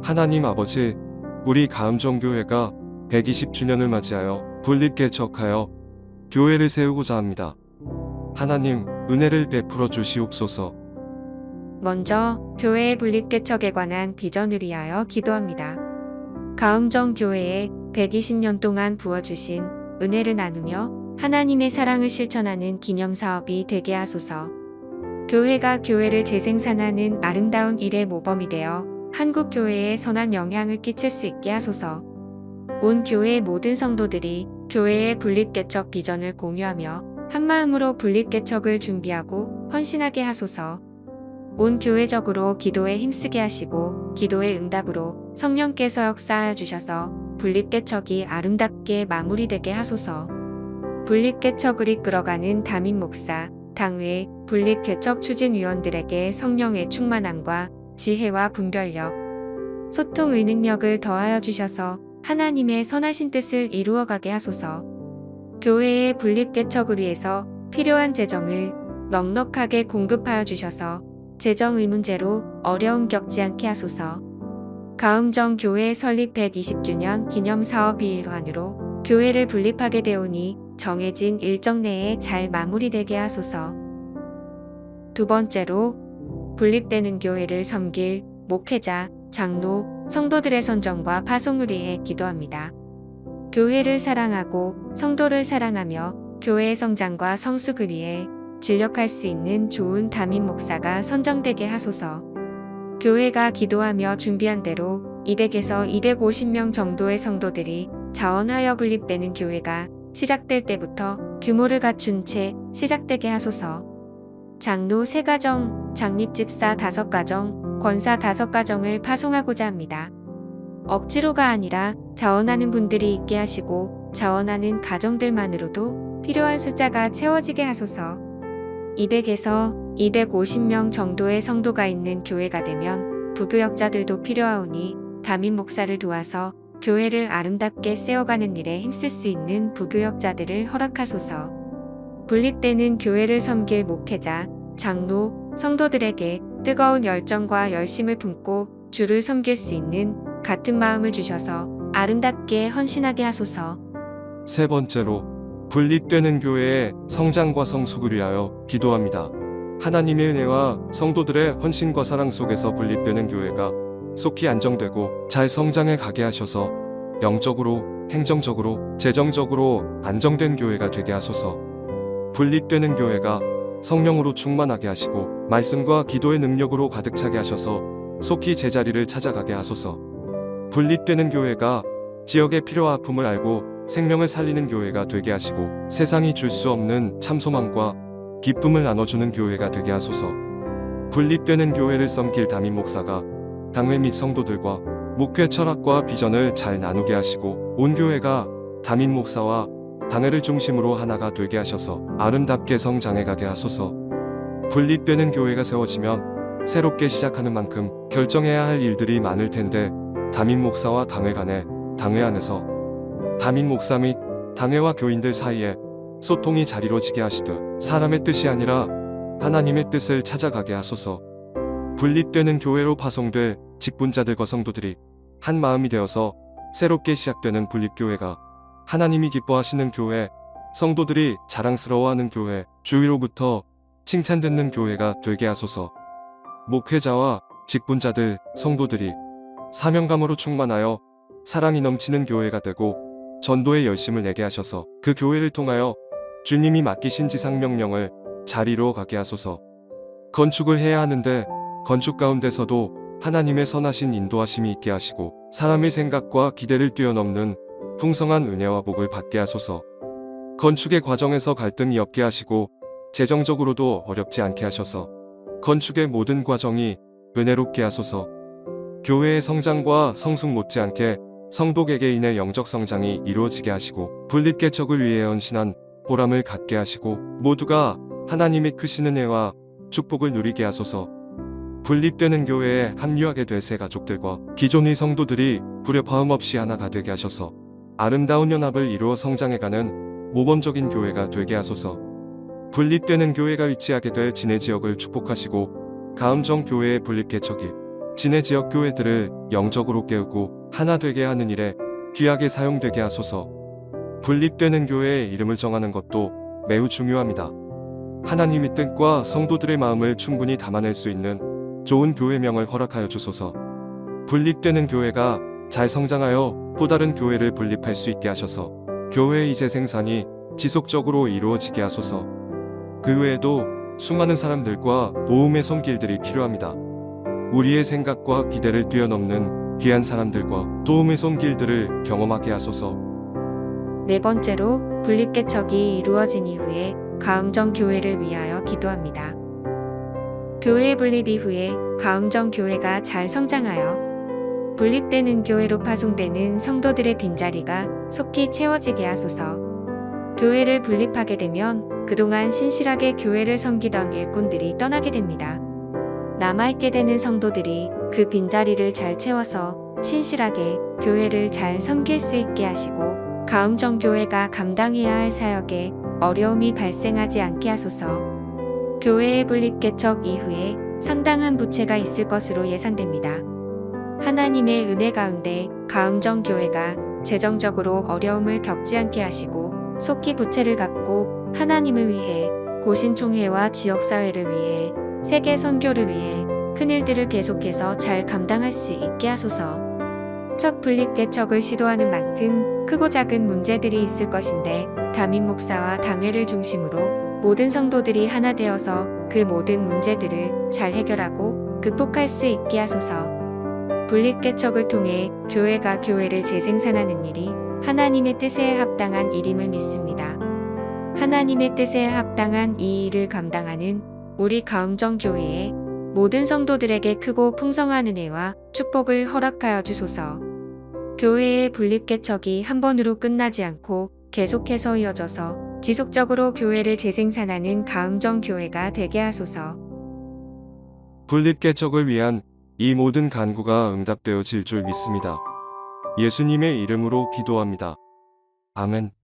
하나님 아버지, 우리 가음정교회가 120주년을 맞이하여 분립개척하여 교회를 세우고자 합니다. 하나님, 은혜를 베풀어 주시옵소서. 먼저 교회의 분립개척에 관한 비전을 위하여 기도합니다. 가음정 교회에 120년 동안 부어주신 은혜를 나누며 하나님의 사랑을 실천하는 기념사업이 되게 하소서. 교회가 교회를 재생산하는 아름다운 일의 모범이 되어 한국 교회에 선한 영향을 끼칠 수 있게 하소서. 온 교회의 모든 성도들이 교회의 분립개척 비전을 공유하며 한마음으로 분립개척을 준비하고 헌신하게 하소서. 온 교회적으로 기도에 힘쓰게 하시고 기도의 응답으로 성령께서 역사하여 주셔서 분립개척이 아름답게 마무리되게 하소서. 분립개척을 이끌어가는 담임 목사, 당회, 분립개척 추진위원들에게 성령의 충만함과 지혜와 분별력, 소통의 능력을 더하여 주셔서 하나님의 선하신 뜻을 이루어가게 하소서. 교회의 분립개척을 위해서 필요한 재정을 넉넉하게 공급하여 주셔서 재정의 문제로 어려움 겪지 않게 하소서. 가음정 교회 설립 120주년 기념사업의 일환으로 교회를 분립하게 되오니 정해진 일정 내에 잘 마무리되게 하소서. 두 번째로 분립되는 교회를 섬길 목회자, 장로, 성도들의 선정과 파송을 위해 기도합니다. 교회를 사랑하고 성도를 사랑하며 교회의 성장과 성숙을 위해 진력할 수 있는 좋은 담임 목사가 선정되게 하소서. 교회가 기도하며 준비한 대로 200에서 250명 정도의 성도들이 자원하여 분립되는 교회가 시작될 때부터 규모를 갖춘 채 시작되게 하소서. 장로 3가정, 장립집사 5가정, 권사 5가정을 파송하고자 합니다. 억지로가 아니라 자원하는 분들이 있게 하시고 자원하는 가정들만으로도 필요한 숫자가 채워지게 하소서. 200에서 250명 정도의 성도가 있는 교회가 되면 부교역자들도 필요하오니 담임 목사를 도와서 교회를 아름답게 세워가는 일에 힘쓸 수 있는 부교역자들을 허락하소서. 분립되는 교회를 섬길 목회자, 장로, 성도들에게 뜨거운 열정과 열심을 품고 주를 섬길 수 있는 같은 마음을 주셔서 아름답게 헌신하게 하소서. 세 번째로, 분립되는 교회의 성장과 성숙을 위하여 기도합니다. 하나님의 은혜와 성도들의 헌신과 사랑 속에서 분립되는 교회가 속히 안정되고 잘 성장해 가게 하셔서 영적으로, 행정적으로, 재정적으로 안정된 교회가 되게 하소서. 분립되는 교회가 성령으로 충만하게 하시고 말씀과 기도의 능력으로 가득 차게 하셔서 속히 제자리를 찾아가게 하소서. 분립되는 교회가 지역의 필요와 아픔을 알고 생명을 살리는 교회가 되게 하시고 세상이 줄 수 없는 참소망과 기쁨을 나눠주는 교회가 되게 하소서. 분립되는 교회를 섬길 담임 목사가 당회 및 성도들과 목회 철학과 비전을 잘 나누게 하시고 온 교회가 담임 목사와 당회를 중심으로 하나가 되게 하셔서 아름답게 성장해 가게 하소서. 분립되는 교회가 세워지면 새롭게 시작하는 만큼 결정해야 할 일들이 많을 텐데 담임 목사와 당회 간에, 당회 안에서 담임 목사 및 당회와 교인들 사이에 소통이 잘 이루어지게 하시되 사람의 뜻이 아니라 하나님의 뜻을 찾아가게 하소서. 분립되는 교회로 파송될 직분자들과 성도들이 한 마음이 되어서 새롭게 시작되는 분립교회가 하나님이 기뻐하시는 교회, 성도들이 자랑스러워하는 교회, 주위로부터 칭찬듣는 교회가 되게 하소서. 목회자와 직분자들, 성도들이 사명감으로 충만하여 사랑이 넘치는 교회가 되고 전도의 열심을 내게 하셔서 그 교회를 통하여 주님이 맡기신 지상명령을 잘 이루어 가게 하소서. 건축을 해야 하는데 건축 가운데서도 하나님의 선하신 인도하심이 있게 하시고 사람의 생각과 기대를 뛰어넘는 풍성한 은혜와 복을 받게 하소서. 건축의 과정에서 갈등이 없게 하시고 재정적으로도 어렵지 않게 하셔서 건축의 모든 과정이 은혜롭게 하소서. 교회의 성장과 성숙 못지않게 성도 개개인의 영적 성장이 이루어지게 하시고 분립개척을 위해 헌신한 보람을 갖게 하시고 모두가 하나님의 크신 은혜와 축복을 누리게 하소서. 분립되는 교회에 합류하게 될 새 가족들과 기존의 성도들이 불협화음 없이 하나가 되게 하셔서 아름다운 연합을 이루어 성장해가는 모범적인 교회가 되게 하소서. 분립되는 교회가 위치하게 될 진해 지역을 축복하시고 가음정 교회의 분립개척이 진해 지역 교회들을 영적으로 깨우고 하나 되게 하는 일에 귀하게 사용되게 하소서. 분립되는 교회의 이름을 정하는 것도 매우 중요합니다. 하나님의 뜻과 성도들의 마음을 충분히 담아낼 수 있는 좋은 교회명을 허락하여 주소서. 분립되는 교회가 잘 성장하여 또 다른 교회를 분립할 수 있게 하셔서 교회의 재생산이 지속적으로 이루어지게 하소서. 그 외에도 수많은 사람들과 도움의 손길들이 필요합니다. 우리의 생각과 기대를 뛰어넘는 귀한 사람들과 도움의 손길들을 경험하게 하소서. 네 번째로 분립개척이 이루어진 이후에 가음정 교회를 위하여 기도합니다. 교회 분립 이후에 가음정 교회가 잘 성장하여 분립되는 교회로 파송되는 성도들의 빈자리가 속히 채워지게 하소서. 교회를 분립하게 되면 그동안 신실하게 교회를 섬기던 일꾼들이 떠나게 됩니다. 남아있게 되는 성도들이 그 빈자리를 잘 채워서 신실하게 교회를 잘 섬길 수 있게 하시고 가음정 교회가 감당해야 할 사역에 어려움이 발생하지 않게 하소서. 교회의 분립 개척 이후에 상당한 부채가 있을 것으로 예상됩니다. 하나님의 은혜 가운데 가음정 교회가 재정적으로 어려움을 겪지 않게 하시고 속히 부채를 갚고 하나님을 위해 고신총회와 지역사회를 위해 세계 선교를 위해 큰일들을 계속해서 잘 감당할 수 있게 하소서. 첫 분립 개척을 시도하는 만큼 크고 작은 문제들이 있을 것인데 담임 목사와 당회를 중심으로 모든 성도들이 하나 되어서 그 모든 문제들을 잘 해결하고 극복할 수 있게 하소서. 분립 개척을 통해 교회가 교회를 재생산하는 일이 하나님의 뜻에 합당한 일임을 믿습니다. 하나님의 뜻에 합당한 이 일을 감당하는 우리 가음정 교회의 모든 성도들에게 크고 풍성한 은혜와 축복을 허락하여 주소서. 교회의 분립 개척이 한 번으로 끝나지 않고 계속해서 이어져서 지속적으로 교회를 재생산하는 가음정 교회가 되게 하소서. 분립 개척을 위한 이 모든 간구가 응답되어질 줄 믿습니다. 예수님의 이름으로 기도합니다. 아멘.